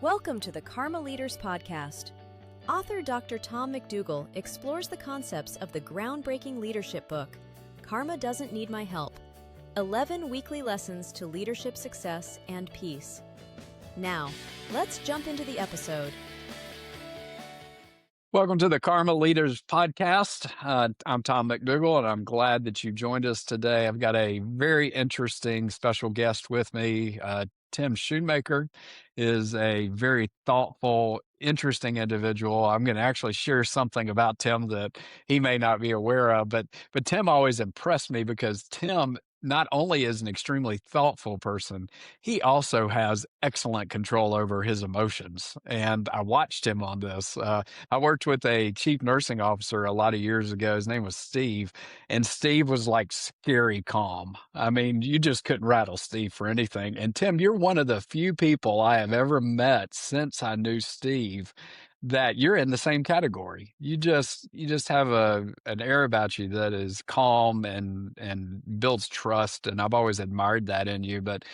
Welcome to the Karma Leaders Podcast. Author Dr. Tom McDougall explores the concepts of the groundbreaking leadership book, Karma Doesn't Need My Help, 11 weekly lessons to leadership success and peace. Now, let's jump into the episode. Welcome to the Karma Leaders Podcast. I'm Tom McDougall, and I'm glad that you joined us today. I've got a very interesting special guest with me. Tim Schoonmaker is a very thoughtful, interesting individual. I'm going to actually share something about Tim that he may not be aware of, but Tim always impressed me because Tim not only is an extremely thoughtful person, he also has excellent control over his emotions. And I watched him on this. I worked with a chief nursing officer a lot of years ago. His name was Steve, and Steve was like scary calm. I mean, you just couldn't rattle Steve for anything. And Tim, you're one of the few people I have ever met since I knew Steve that you're in the same category. You just have an air about you that is calm and builds trust, and I've always admired that in you. But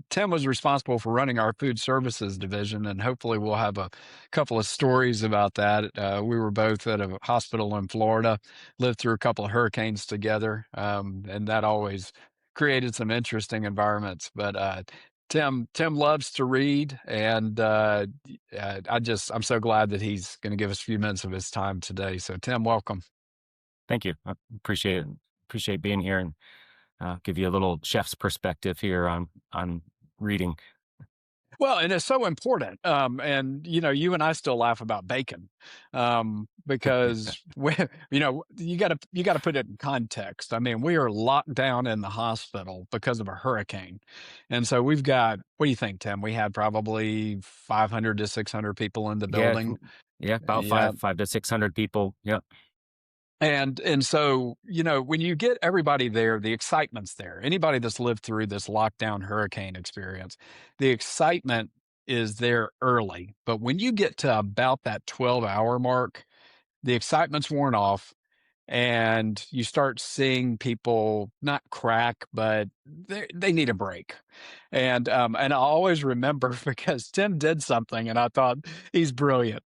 Tim was responsible for running our food services division, and hopefully we'll have a couple of stories about that. We were both at a hospital in Florida, lived through a couple of hurricanes together, and that always created some interesting environments. But Tim loves to read, and I'm so glad that he's going to give us a few minutes of his time today. So Tim, welcome. Thank you. I appreciate it. Appreciate being here and give you a little chef's perspective here on reading. Well, and it's so important. And you and I still laugh about bacon, because you got to put it in context. I mean, we are locked down in the hospital because of a hurricane, and so we've got. What do you think, Tim? We had probably 500 to 600 people in the building. Yeah, about 500 to 600 people. Yeah. And so, when you get everybody there, the excitement's there. Anybody that's lived through this lockdown hurricane experience, the excitement is there early. But when you get to about that 12-hour mark, the excitement's worn off, and you start seeing people not crack, but they need a break. And I always remember because Tim did something, and I thought he's brilliant.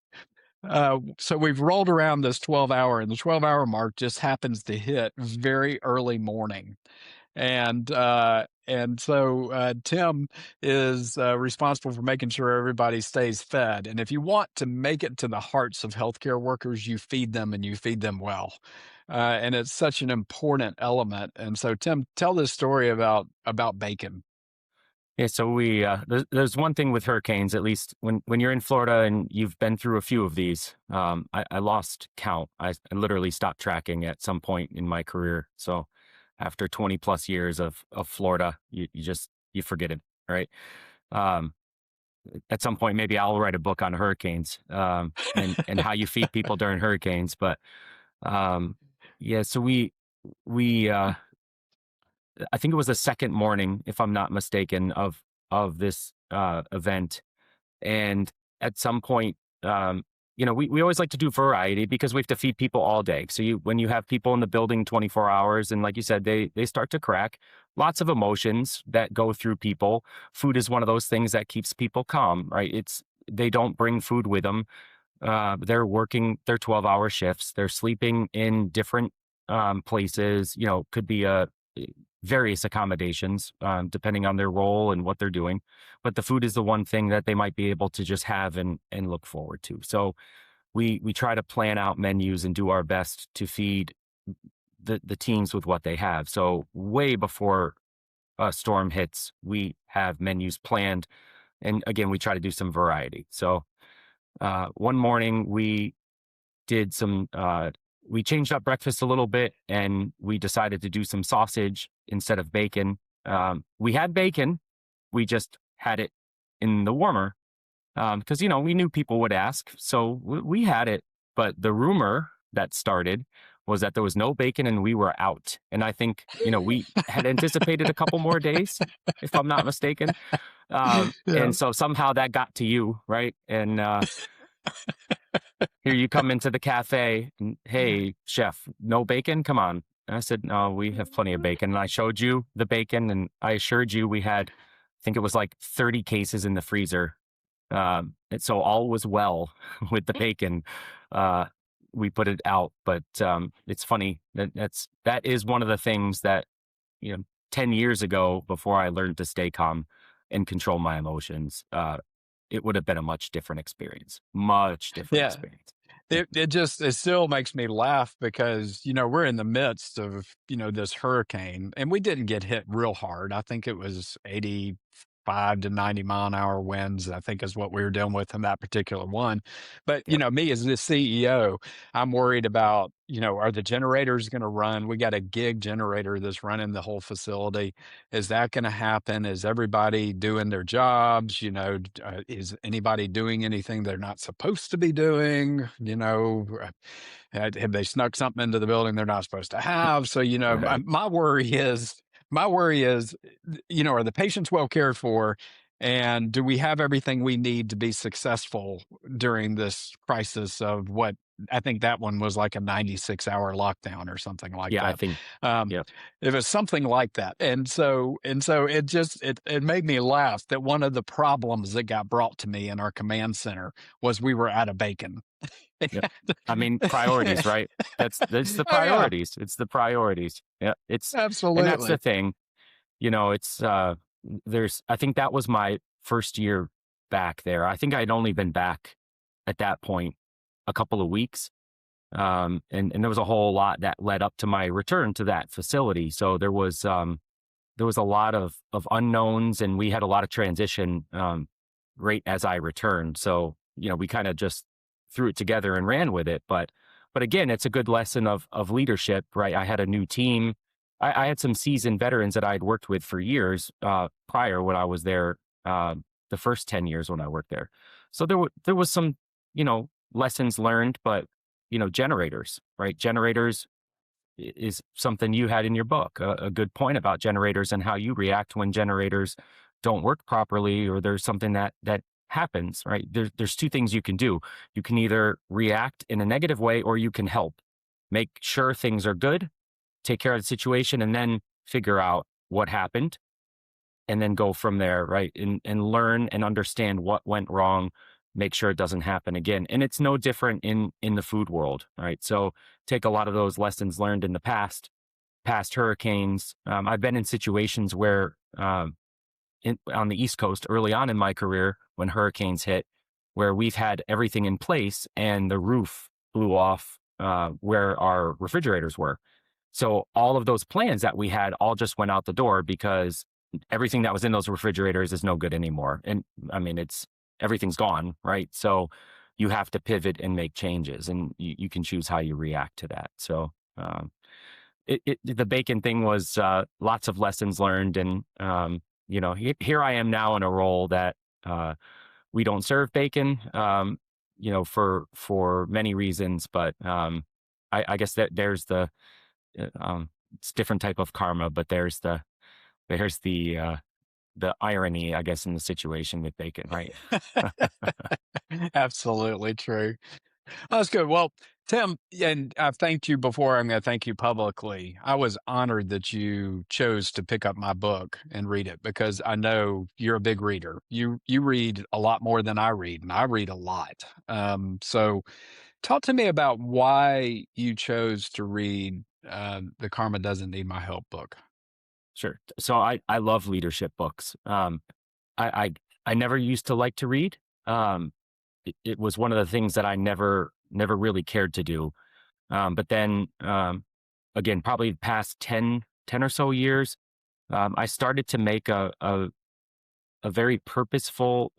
So we've rolled around this 12-hour, and the 12-hour mark just happens to hit very early morning. And so Tim is responsible for making sure everybody stays fed. And if you want to make it to the hearts of healthcare workers, you feed them, and you feed them well. And it's such an important element. And so, Tim, tell this story about bacon. Yeah, so we there's one thing with hurricanes, at least when you're in Florida and you've been through a few of these. I lost count. I literally stopped tracking at some point in my career. So after 20 plus years of Florida, you forget it, right? At some point, maybe I'll write a book on hurricanes and how you feed people during hurricanes. But so we I think it was the second morning, if I'm not mistaken, of this event. And at some point, we always like to do variety because we have to feed people all day. So when you have people in the building 24 hours, and like you said, they start to crack, lots of emotions that go through people. Food is one of those things that keeps people calm, right? They don't bring food with them. They're working their 12-hour shifts. They're sleeping in different places, could be various accommodations, depending on their role and what they're doing. But the food is the one thing that they might be able to just have and look forward to. So we try to plan out menus and do our best to feed the teams with what they have. So way before a storm hits, we have menus planned. And again, we try to do some variety. So one morning we did we changed up breakfast a little bit, and we decided to do some sausage instead of bacon. We had bacon, we just had it in the warmer because, we knew people would ask. So we had it. But the rumor that started was that there was no bacon and we were out. And I think, we had anticipated a couple more days, if I'm not mistaken. And so somehow that got to you, right? And here you come into the cafe and, hey, chef, no bacon? Come on. And I said, no, we have plenty of bacon. And I showed you the bacon, and I assured you we had, I think it was like 30 cases in the freezer And so all was well with the bacon. We put it out, but it's funny that is one of the things that, 10 years ago, before I learned to stay calm and control my emotions, it would have been a much different experience, much different Yeah. experience. It still makes me laugh because, we're in the midst of, this hurricane and we didn't get hit real hard. I think it was 85 to 90-mile-an-hour winds, I think is what we were dealing with in that particular one. But, Yep. me as the CEO, I'm worried about, are the generators going to run? We got a gig generator that's running the whole facility. Is that going to happen? Is everybody doing their jobs? Is anybody doing anything they're not supposed to be doing? Have they snuck something into the building they're not supposed to have? So, Right. my worry is, are the patients well cared for? And do we have everything we need to be successful during this crisis of what I think that one was like a 96-hour lockdown or something like Yeah, I that. think. Um, Yeah. it was something like that. And so it made me laugh that one of the problems that got brought to me in our command center was we were out of bacon. Yep. I mean, priorities, right? That's the Oh yeah, priorities. It's the priorities. Yeah. And that's the absolutely. thing, it's, I think that was my first year back there. I think I'd only been back at that point a couple of weeks. And there was a whole lot that led up to my return to that facility. So there was a lot of unknowns, and we had a lot of transition, right as I returned. So, we kind of just threw it together and ran with it. But again, it's a good lesson of leadership, right? I had a new team. I had some seasoned veterans that I had worked with for years, prior when I was there, the first 10 years when I worked there. So there was some, lessons learned, but, generators, right? Generators is something you had in your book, a good point about generators and how you react when generators don't work properly, or there's something that happens, right? There's two things you can do. You can either react in a negative way, or you can help make sure things are good, take care of the situation, and then figure out what happened, and then go from there, right? And learn and understand what went wrong, make sure it doesn't happen again. And it's no different in the food world, right? So take a lot of those lessons learned in the past hurricanes. I've been in situations where, on the East Coast early on in my career, when hurricanes hit, where we've had everything in place and the roof blew off, where our refrigerators were. So all of those plans that we had all just went out the door because everything that was in those refrigerators is no good anymore. And I mean, everything's gone, right? So you have to pivot and make changes, and you can choose how you react to that. So, the bacon thing was, lots of lessons learned. And, here I am now in a role that, we don't serve bacon, for many reasons, but, I guess that there's it's different type of karma, but there's the irony, I guess, in the situation with bacon, right? Absolutely true. That's good. Well, Tim, and I've thanked you before. I'm going to thank you publicly. I was honored that you chose to pick up my book and read it because I know you're a big reader. You read a lot more than I read, and I read a lot. So, talk to me about why you chose to read the Karma Doesn't Need My Help book. Sure. So I love leadership books. I I never used to like to read. It was one of the things that I never really cared to do. But then, again, probably the past 10 or so years, I started to make a very purposeful,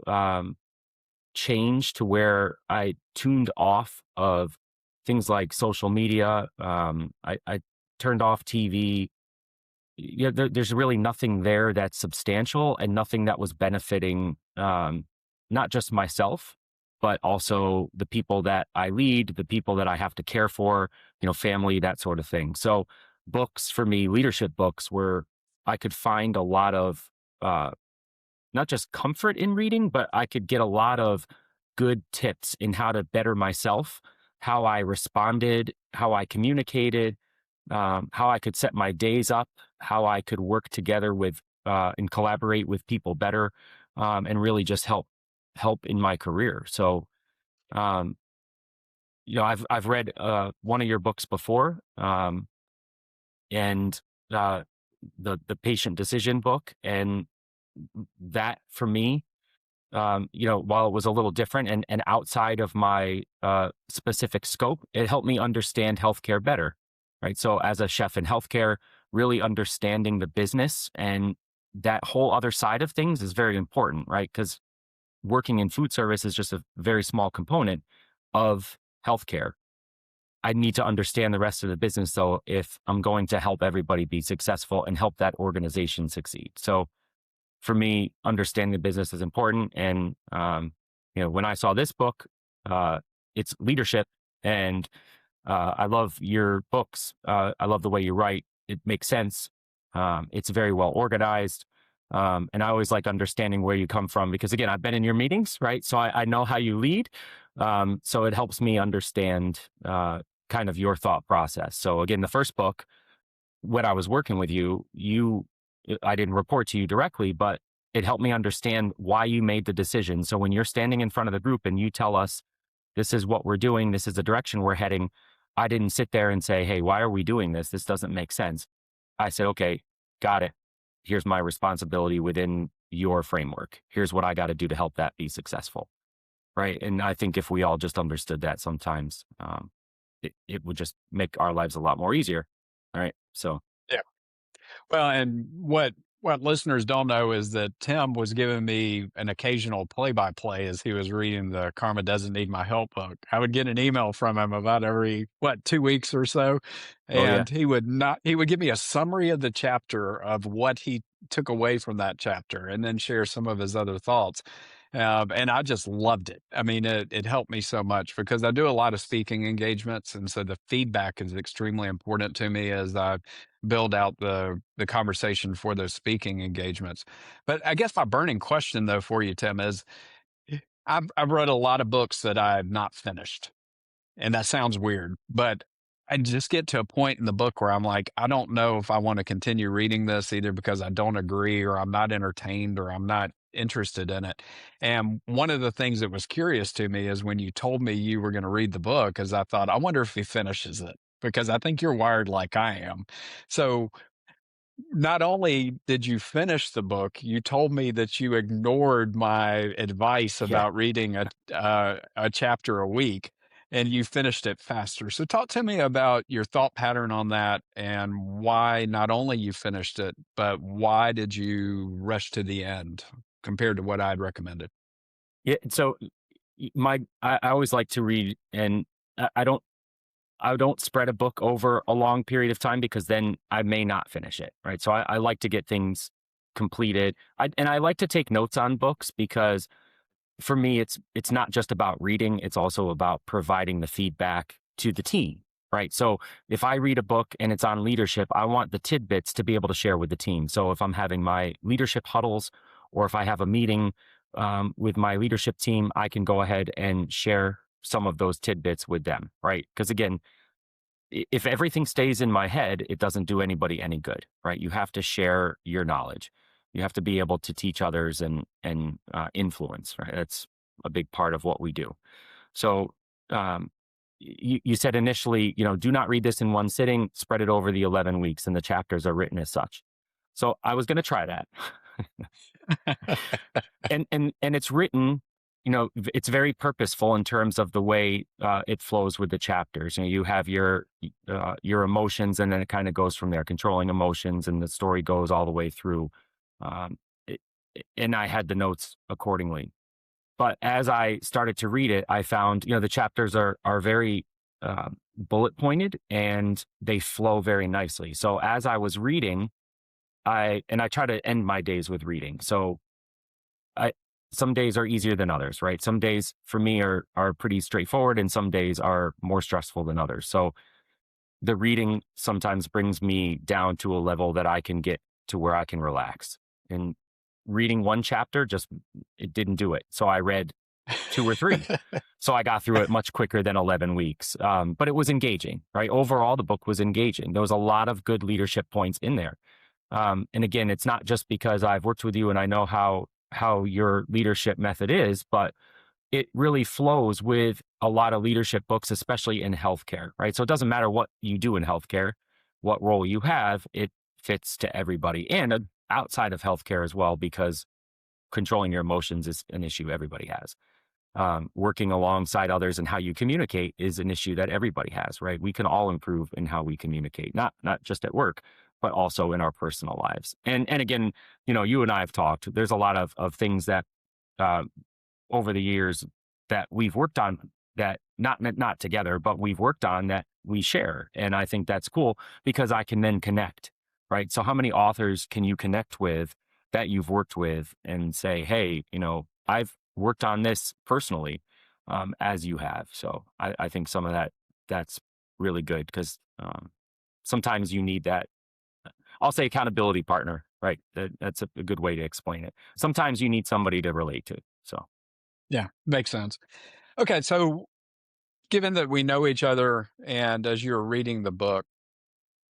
change to where I tuned off of things like social media. I turned off TV. Yeah, there's really nothing there that's substantial, and nothing that was benefiting, not just myself, but also the people that I lead, the people that I have to care for, family, that sort of thing. So books for me, leadership books, where I could find a lot of, not just comfort in reading, but I could get a lot of good tips in how to better myself, how I responded, how I communicated, how I could set my days up, how I could work together with, and collaborate with people better, and really just help help in my career. So, um, I've read one of your books before, and uh, the patient decision book, and that for me, while it was a little different and outside of my specific scope, it helped me understand healthcare better, right? So as a chef in healthcare, really understanding the business and that whole other side of things is very important, right? Because working in food service is just a very small component of healthcare. I need to understand the rest of the business, though, if I'm going to help everybody be successful and help that organization succeed. So for me, understanding the business is important. And, when I saw this book, it's leadership, and I love your books. I love the way you write. It makes sense. It's very well organized. And I always like understanding where you come from because, again, I've been in your meetings, right? So I know how you lead. So it helps me understand kind of your thought process. So again, the first book, when I was working with you, I didn't report to you directly, but it helped me understand why you made the decision. So when you're standing in front of the group and you tell us, this is what we're doing, this is the direction we're heading, I didn't sit there and say, hey, why are we doing this? This doesn't make sense. I said, okay, got it. Here's my responsibility within your framework. Here's what I got to do to help that be successful. Right. And I think if we all just understood that sometimes, it would just make our lives a lot more easier. All right. So. Yeah. Well, and what listeners don't know is that Tim was giving me an occasional play-by-play as he was reading the Karma Doesn't Need My Help book. I would get an email from him about every 2 weeks or so, Oh, yeah. and he would give me a summary of the chapter of what he took away from that chapter, and then share some of his other thoughts. And I just loved it. I mean, it helped me so much because I do a lot of speaking engagements, and so the feedback is extremely important to me as I build out the conversation for those speaking engagements. But I guess my burning question though for you, Tim, is I've read a lot of books that I've not finished. And that sounds weird, but I just get to a point in the book where I'm like, I don't know if I want to continue reading this either because I don't agree or I'm not entertained or I'm not interested in it. And one of the things that was curious to me is when you told me you were going to read the book, is I thought, I wonder if he finishes it because I think you're wired like I am. So not only did you finish the book, you told me that you ignored my advice Yeah. about reading a chapter a week, and you finished it faster. So talk to me about your thought pattern on that and why not only you finished it, but why did you rush to the end compared to what I'd recommended? Yeah. So I always like to read, and I don't spread a book over a long period of time because then I may not finish it, right? So I like to get things completed. And I like to take notes on books because for me, it's not just about reading, it's also about providing the feedback to the team, right? So if I read a book and it's on leadership, I want the tidbits to be able to share with the team. So if I'm having my leadership huddles or if I have a meeting with my leadership team, I can go ahead and share some of those tidbits with them, right? Because again, if everything stays in my head, it doesn't do anybody any good, right? You have to share your knowledge. You have to be able to teach others and influence, right? That's a big part of what we do. So you said initially, do not read this in one sitting, spread it over the 11 weeks, and the chapters are written as such. So I was going to try that. and it's written, it's very purposeful in terms of the way it flows with the chapters. You have your emotions, and then it kind of goes from there, controlling emotions, and the story goes all the way through. And I had the notes accordingly. But as I started to read it, I found, the chapters are very bullet pointed and they flow very nicely. So as I was reading, I try to end my days with reading. So some days are easier than others, right? Some days for me are pretty straightforward and some days are more stressful than others. So the reading sometimes brings me down to a level that I can get to where I can relax. And reading one chapter it didn't do it. So I read 2 or 3. So I got through it much quicker than 11 weeks. But it was engaging, right? Overall, the book was engaging. There was a lot of good leadership points in there. And again, it's not just because I've worked with you and I know how how your leadership method is, but it really flows with a lot of leadership books, especially in healthcare, right? So it doesn't matter what you do in healthcare, what role you have, it fits to everybody, and outside of healthcare as well, because controlling your emotions is an issue everybody has. Working alongside others and how you communicate is an issue that everybody has, right? We can all improve in how we communicate, not just at work, but also in our personal lives. And again, you and I have talked. There's a lot of things that uh, over the years that we've worked on, that not together, but we've worked on, that we share. And I think that's cool because I can then connect, right? So how many authors can you connect with that you've worked with and say, hey, I've worked on this personally, as you have. So I think some of that's really good, because sometimes you need that. I'll say accountability partner, right? That's a good way to explain it. Sometimes you need somebody to relate to. So Yeah, makes sense. Okay, so given that we know each other, and as you were reading the book,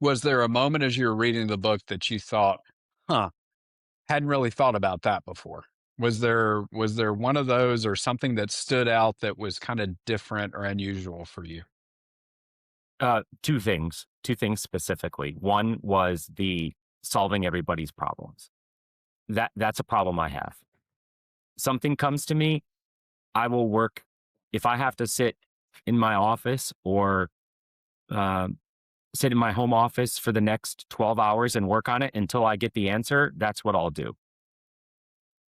was there a moment as you were reading the book that you thought, huh, hadn't really thought about that before? Was there one of those, or something that stood out that was kind of different or unusual for you? two things specifically. One was the solving everybody's problems. That's a problem I have. Something comes to me, I will work. If I have to sit in my office, or um, sit in my home office for the next 12 hours and work on it until I get the answer, that's what I'll do,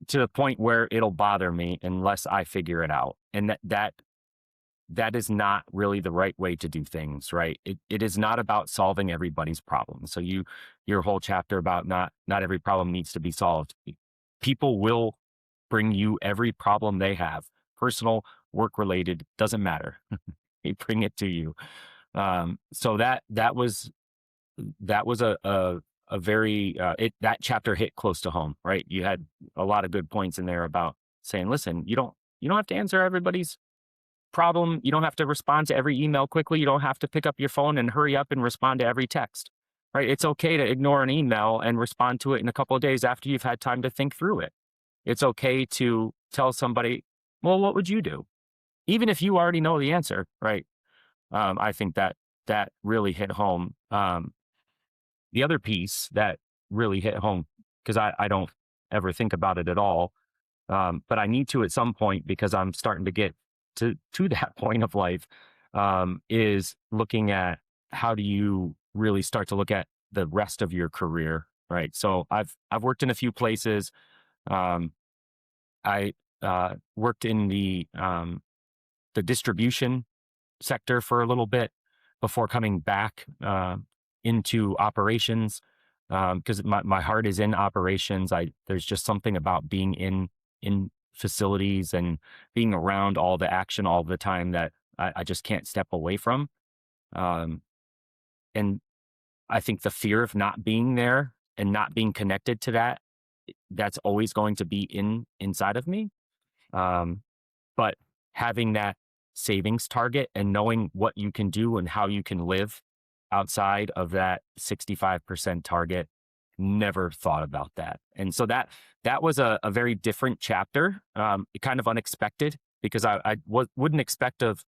to the point where it'll bother me unless I figure it out. And that is not really the right way to do things, right? It is not about solving everybody's problems. So your whole chapter about not every problem needs to be solved. People will bring you every problem they have, personal, work related, doesn't matter. They bring it to you. So that was a very that chapter hit close to home, right? You had a lot of good points in there about saying, listen, you don't have to answer everybody's problem. You don't have to respond to every email quickly. You don't have to pick up your phone and hurry up and respond to every text, right? It's okay to ignore an email and respond to it in a couple of days after you've had time to think through it. It's okay to tell somebody, well, what would you do? Even if you already know the answer, right? I think that really hit home. The other piece that really hit home, because I don't ever think about it at all, but I need to at some point, because I'm starting to get to that point of life, is looking at how do you really start to look at the rest of your career, right? So I've worked in a few places. I worked in the distribution sector for a little bit before coming back into operations, because my heart is in operations. There's just something about being in facilities and being around all the action all the time that I just can't step away from. And I think the fear of not being there and not being connected to that's always going to be inside of me. But having that savings target and knowing what you can do and how you can live outside of that 65% target, never thought about that. And so that was a very different chapter, kind of unexpected, because I wouldn't expect of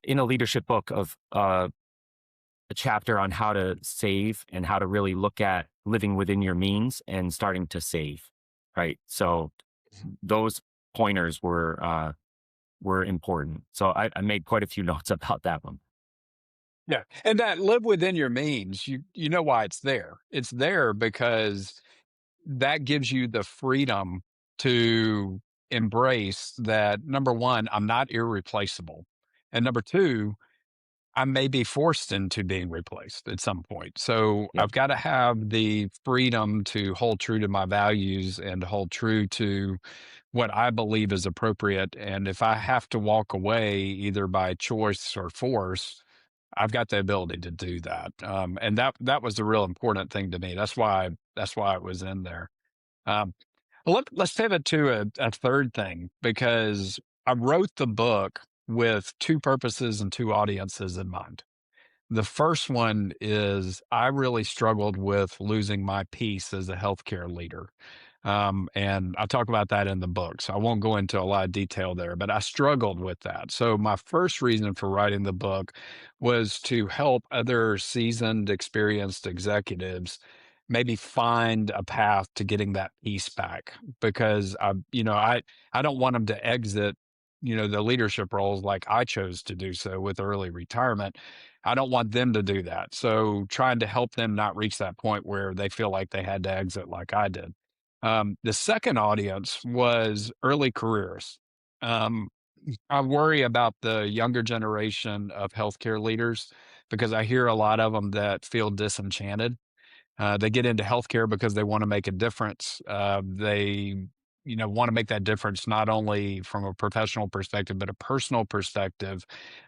in a leadership book of a chapter on how to save and how to really look at living within your means and starting to save, right? So those pointers were important. So I made quite a few notes about that one. Yeah. And that live within your means, you know why it's there. It's there because that gives you the freedom to embrace that. Number one, I'm not irreplaceable. And number two, I may be forced into being replaced at some point. So Yep. I've got to have the freedom to hold true to my values and hold true to what I believe is appropriate. And if I have to walk away either by choice or force, I've got the ability to do that. And that was the real important thing to me. That's why it was in there. Um, let's pivot to a third thing, because I wrote the book with two purposes and two audiences in mind. The first one is I really struggled with losing my peace as a healthcare leader. And I talk about that in the book, so I won't go into a lot of detail there, but I struggled with that. So my first reason for writing the book was to help other seasoned, experienced executives maybe find a path to getting that peace back because I don't want them to exit, the leadership roles like I chose to do so with early retirement. I don't want them to do that. So trying to help them not reach that point where they feel like they had to exit like I did. The second audience was early careers. Um, I worry about the younger generation of healthcare leaders because I hear a lot of them that feel disenchanted. They get into healthcare because they want to make a difference. They, want to make that difference not only from a professional perspective, but a personal perspective.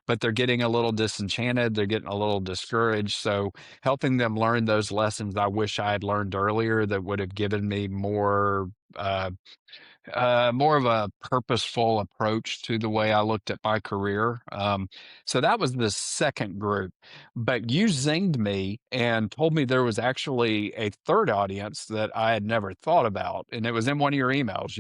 But they're getting a little disenchanted. They're getting a little discouraged. So helping them learn those lessons I wish I had learned earlier that would have given me more of a purposeful approach to the way I looked at my career. So that was the second group. But you zinged me and told me there was actually a third audience that I had never thought about. And it was in one of your emails.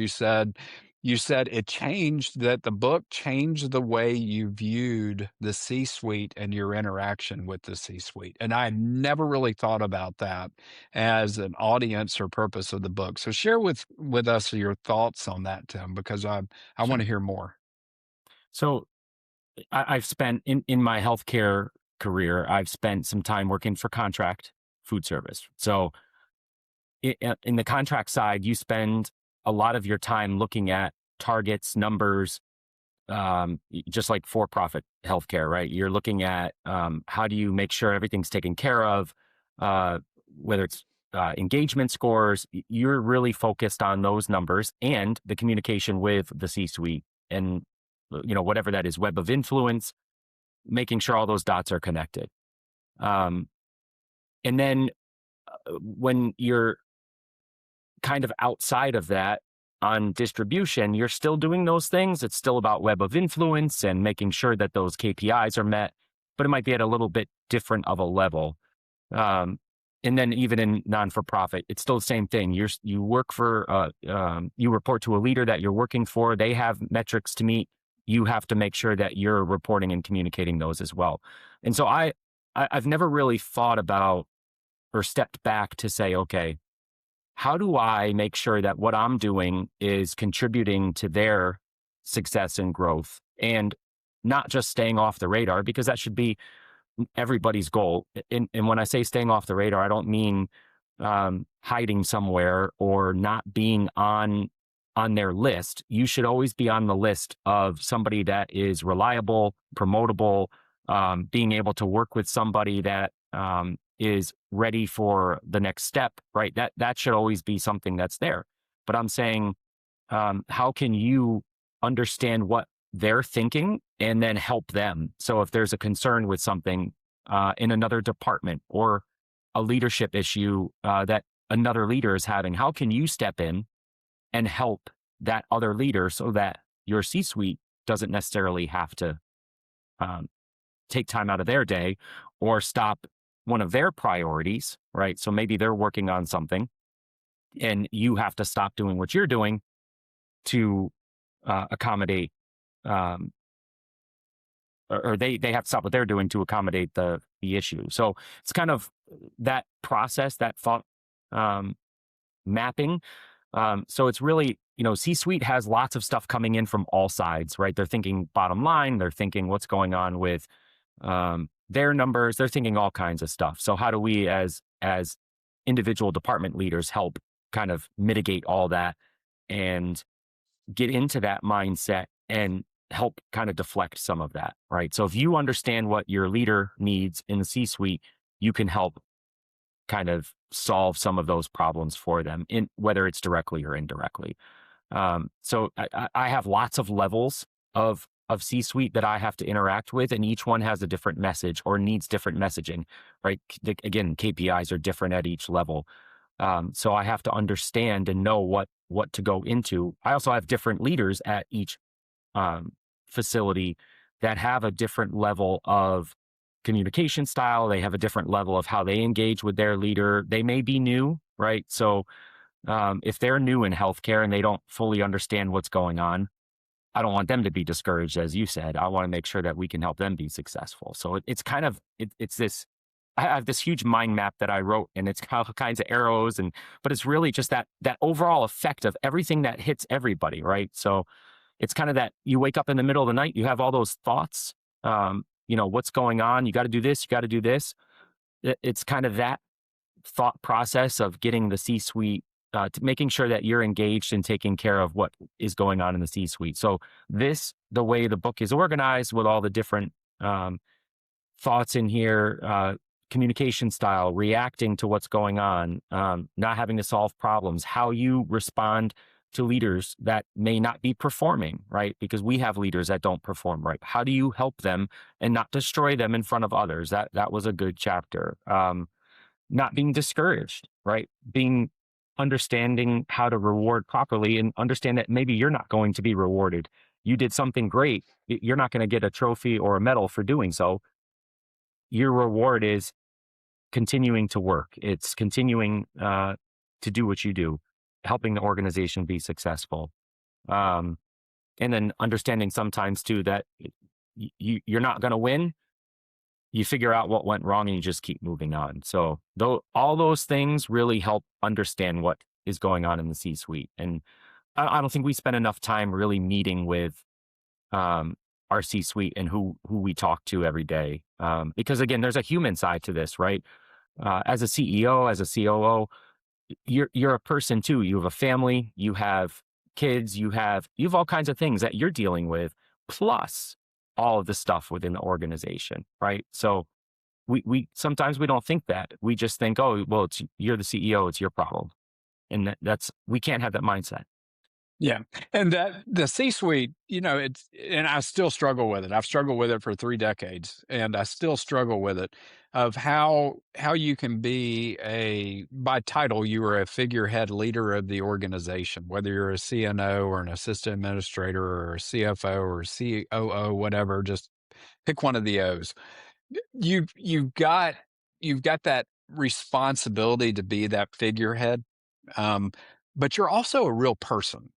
You said it changed that the book changed the way you viewed the C-suite and your interaction with the C-suite. And I never really thought about that as an audience or purpose of the book. So share with us your thoughts on that, Tim, because I want Sure. to hear more. So I've spent in my healthcare career, I've spent some time working for contract food service. So in the contract side, you spend a lot of your time looking at targets, numbers, just like for-profit healthcare, right? You're looking at how do you make sure everything's taken care of, whether it's engagement scores. You're really focused on those numbers and the communication with the C-suite and whatever that is, web of influence, making sure all those dots are connected. And then when you're kind of outside of that on distribution, you're still doing those things. It's still about web of influence and making sure that those KPIs are met, but it might be at a little bit different of a level. And then even in non-for-profit, it's still the same thing. You work for, you report to a leader that you're working for. They have metrics to meet. You have to make sure that you're reporting and communicating those as well. And so I've never really thought about or stepped back to say, okay, how do I make sure that what I'm doing is contributing to their success and growth and not just staying off the radar, because that should be everybody's goal. And when I say staying off the radar, I don't mean hiding somewhere or not being on their list. You should always be on the list of somebody that is reliable, promotable, being able to work with somebody that is ready for the next step, right? That should always be something that's there. But I'm saying, how can you understand what they're thinking and then help them? So if there's a concern with something in another department or a leadership issue that another leader is having, how can you step in and help that other leader so that your C-suite doesn't necessarily have to take time out of their day or stop one of their priorities, right? So maybe they're working on something and you have to stop doing what you're doing to accommodate, or they have to stop what they're doing to accommodate the issue. So it's kind of that process, that thought mapping. So it's really, C-suite has lots of stuff coming in from all sides, right? They're thinking bottom line, they're thinking what's going on with their numbers, they're thinking all kinds of stuff. So how do we as individual department leaders help kind of mitigate all that and get into that mindset and help kind of deflect some of that, right? So if you understand what your leader needs in the C-suite, you can help kind of solve some of those problems for them, in whether it's directly or indirectly. So I have lots of levels of C-suite that I have to interact with, and each one has a different message or needs different messaging, right? Again, KPIs are different at each level. So I have to understand and know what to go into. I also have different leaders at each facility that have a different level of communication style. They have a different level of how they engage with their leader. They may be new, right? So If they're new in healthcare and they don't fully understand what's going on, I don't want them to be discouraged, as you said. I want to make sure that we can help them be successful. So it's kind of it's this. I have this huge mind map that I wrote, and it's all kinds of arrows, but it's really just that overall effect of everything that hits everybody, right? So it's kind of that you wake up in the middle of the night, you have all those thoughts. What's going on? You got to do this. You got to do this. It's kind of that thought process of getting the C-suite, making sure that you're engaged in taking care of what is going on in the C-suite. So the way the book is organized with all the different thoughts in here, communication style, reacting to what's going on, not having to solve problems, how you respond to leaders that may not be performing, right? Because we have leaders that don't perform right. How do you help them and not destroy them in front of others? That was a good chapter. Not being discouraged, right? Understanding how to reward properly and understand that maybe you're not going to be rewarded. You did something great. You're not going to get a trophy or a medal for doing so. Your reward is continuing to work. It's continuing to do what you do, helping the organization be successful. And then understanding sometimes too that you're not going to win. You figure out what went wrong and you just keep moving on. So all those things really help understand what is going on in the C-suite. And I don't think we spend enough time really meeting with our C-suite and who we talk to every day. Because again, there's a human side to this, right? As a CEO, as a COO, you're a person too. You have a family, you have kids, you have all kinds of things that you're dealing with, plus all of the stuff within the organization, right? So we sometimes we don't think that. We just think, oh, well, you're the CEO, it's your problem. And we can't have that mindset. Yeah. And that the C-suite, and I still struggle with it. I've struggled with it for 3 decades, and I still struggle with it, of how you can be by title, you are a figurehead leader of the organization, whether you're a CNO or an assistant administrator or a CFO or a COO, whatever, just pick one of the O's. You've got that responsibility to be that figurehead. But you're also a real person.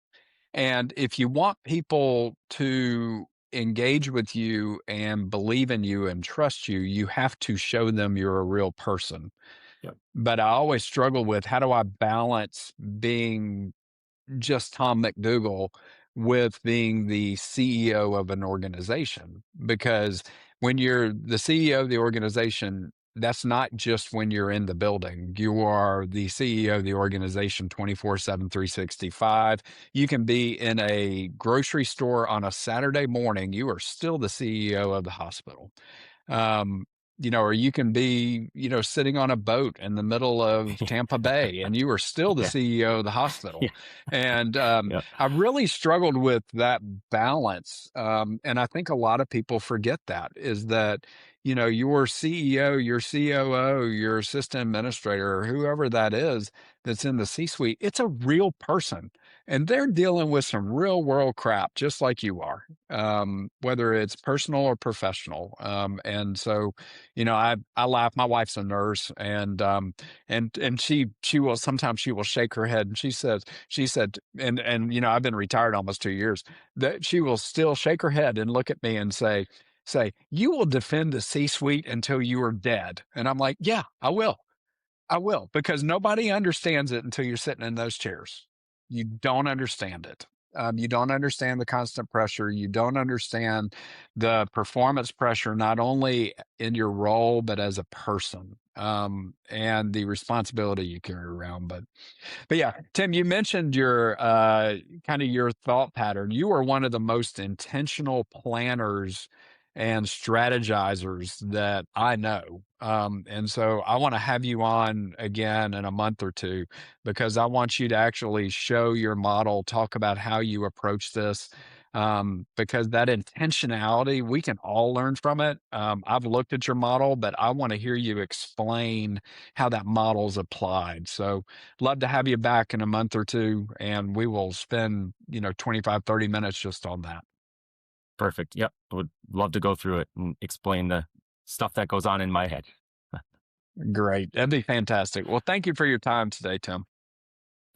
And if you want people to engage with you and believe in you and trust you, you have to show them you're a real person. Yep. But I always struggle with, how do I balance being just Tom McDougall with being the CEO of an organization? Because when you're the CEO of the organization, that's not just when you're in the building. You are the CEO of the organization 24/7, 365. You can be in a grocery store on a Saturday morning. You are still the CEO of the hospital. Um, or you can be, sitting on a boat in the middle of Tampa Bay, and you are still the Yeah. CEO of the hospital. Yeah. And Yeah. I've really struggled with that balance. And I think a lot of people forget that, is that, your CEO, your COO, your assistant administrator, or whoever that is that's in the C-suite, it's a real person. And they're dealing with some real world crap, just like you are, whether it's personal or professional. And so, I laugh. My wife's a nurse, and she will sometimes she will shake her head, and she said, and I've been retired almost 2 years, that she will still shake her head and look at me and say, you will defend the C-suite until you are dead. And I'm like, yeah, I will. I will, because nobody understands it until you're sitting in those chairs. You don't understand it. You don't understand the constant pressure. You don't understand the performance pressure, not only in your role, but as a person, and the responsibility you carry around. But yeah, Tim, you mentioned your kind of your thought pattern. You are one of the most intentional planners and strategizers that I know. And so I want to have you on again in a month or two, because I want you to actually show your model, talk about how you approach this. Because that intentionality, we can all learn from it. I've looked at your model, but I want to hear you explain how that model's applied. So love to have you back in a month or two, and we will spend, 25, 30 minutes just on that. Perfect. Yep. I would love to go through it and explain the stuff that goes on in my head. Great. That'd be fantastic. Well, thank you for your time today, Tim.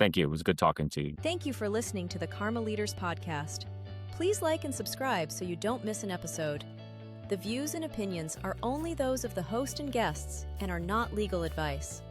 Thank you. It was good talking to you. Thank you for listening to the Karma Leaders Podcast. Please like and subscribe so you don't miss an episode. The views and opinions are only those of the host and guests and are not legal advice.